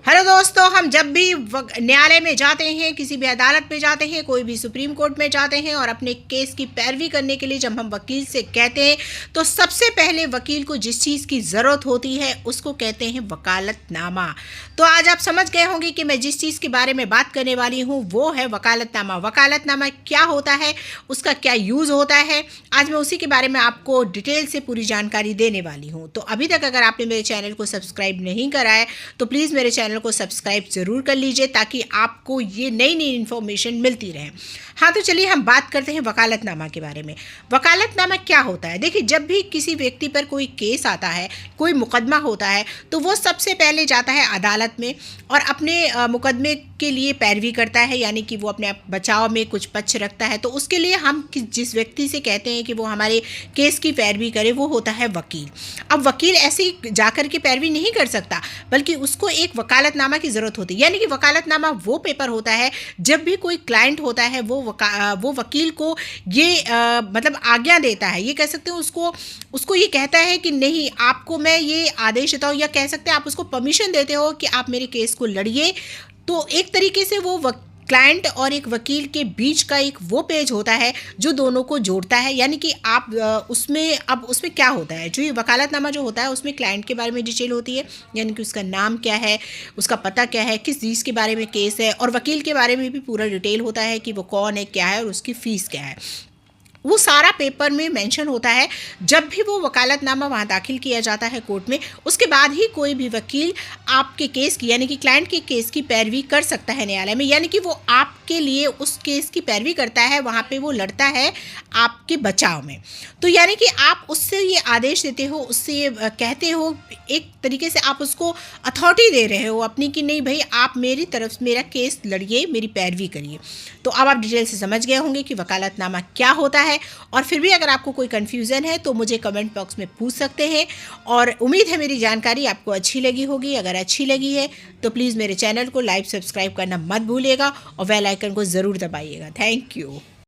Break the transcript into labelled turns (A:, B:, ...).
A: Hello दोस्तों, हम जब भी न्यायालय में जाते हैं, किसी भी अदालत में जाते हैं, कोई भी सुप्रीम कोर्ट में जाते हैं और अपने केस की पैरवी करने के लिए जब हम वकील से कहते हैं तो सबसे पहले वकील को जिस चीज़ की ज़रूरत होती है उसको कहते हैं वकालतनामा। तो आज आप समझ गए होंगे कि मैं जिस चीज़ के बारे में बात करने वाली हूँ वो है वकालतनामा। वकालतनामा क्या होता है, उसका क्या यूज़ होता है, आज मैं उसी के बारे में आपको डिटेल से पूरी जानकारी देने वाली हूँ। तो अभी तक अगर आपने मेरे चैनल को सब्सक्राइब नहीं करा है तो प्लीज़ मेरे चैनल को सब्सक्राइब ज़रूर कर लीजिए ताकि आपको ये नई नई इन्फॉर्मेशन मिलती रहे। हाँ, तो चलिए हम बात करते हैं वकालतनामा के बारे में। वकालतनामा क्या होता है? देखिए, जब भी किसी व्यक्ति पर कोई केस आता है, कोई मुकदमा होता है, तो वो सबसे पहले जाता है अदालत में और अपने मुकदमे के लिए पैरवी करता है, यानी कि वो अपने बचाव में कुछ पक्ष रखता है। तो उसके लिए हम जिस व्यक्ति से कहते हैं कि वो हमारे केस की पैरवी करे वो होता है वकील। अब वकील ऐसे ही जाकर के पैरवी नहीं कर सकता, बल्कि उसको एक वकालतनामा की ज़रूरत होती है। यानी कि वकालतनामा वो पेपर होता है जब भी कोई क्लाइंट होता है वो वकील को ये मतलब आज्ञा देता है, ये कह सकते हैं उसको ये कहता है कि नहीं, आपको मैं ये आदेश देता हूँ, या कह सकते हैं आप उसको परमिशन देते हो कि आप मेरे केस को लड़िए। तो एक तरीके से वो क्लाइंट और एक वकील के बीच का एक वो पेज होता है जो दोनों को जोड़ता है। यानी कि आप उसमें क्या होता है, जो ये वकालतनामा जो होता है उसमें क्लाइंट के बारे में डिटेल होती है, यानी कि उसका नाम क्या है, उसका पता क्या है, किस चीज़ के बारे में केस है, और वकील के बारे में भी पूरा डिटेल होता है कि वो कौन है, क्या है और उसकी फ़ीस क्या है। वो सारा पेपर में मेंशन होता है। जब भी वो वकालतनामा वहाँ दाखिल किया जाता है कोर्ट में, उसके बाद ही कोई भी वकील आपके केस की, यानी कि क्लाइंट के केस की पैरवी कर सकता है न्यायालय में। यानी कि वो आपके लिए उस केस की पैरवी करता है, वहाँ पे वो लड़ता है आपके बचाव में। तो यानी कि आप उससे ये आदेश देते हो, उससे ये कहते हो, एक तरीके से आप उसको अथॉरिटी दे रहे हो अपनी कि नहीं भाई, आप मेरी तरफ से मेरा केस लड़िए, मेरी पैरवी करिए। तो अब आप डिटेल से समझ गए होंगे कि वकालतनामा क्या होता है। और फिर भी अगर आपको कोई कन्फ्यूज़न है तो मुझे कमेंट बॉक्स में पूछ सकते हैं। और उम्मीद है मेरी जानकारी आपको अच्छी लगी होगी। अगर अच्छी लगी है तो प्लीज़ मेरे चैनल को लाइक सब्सक्राइब करना मत भूलिएगा और बेल आइकन को ज़रूर दबाइएगा। Thank you.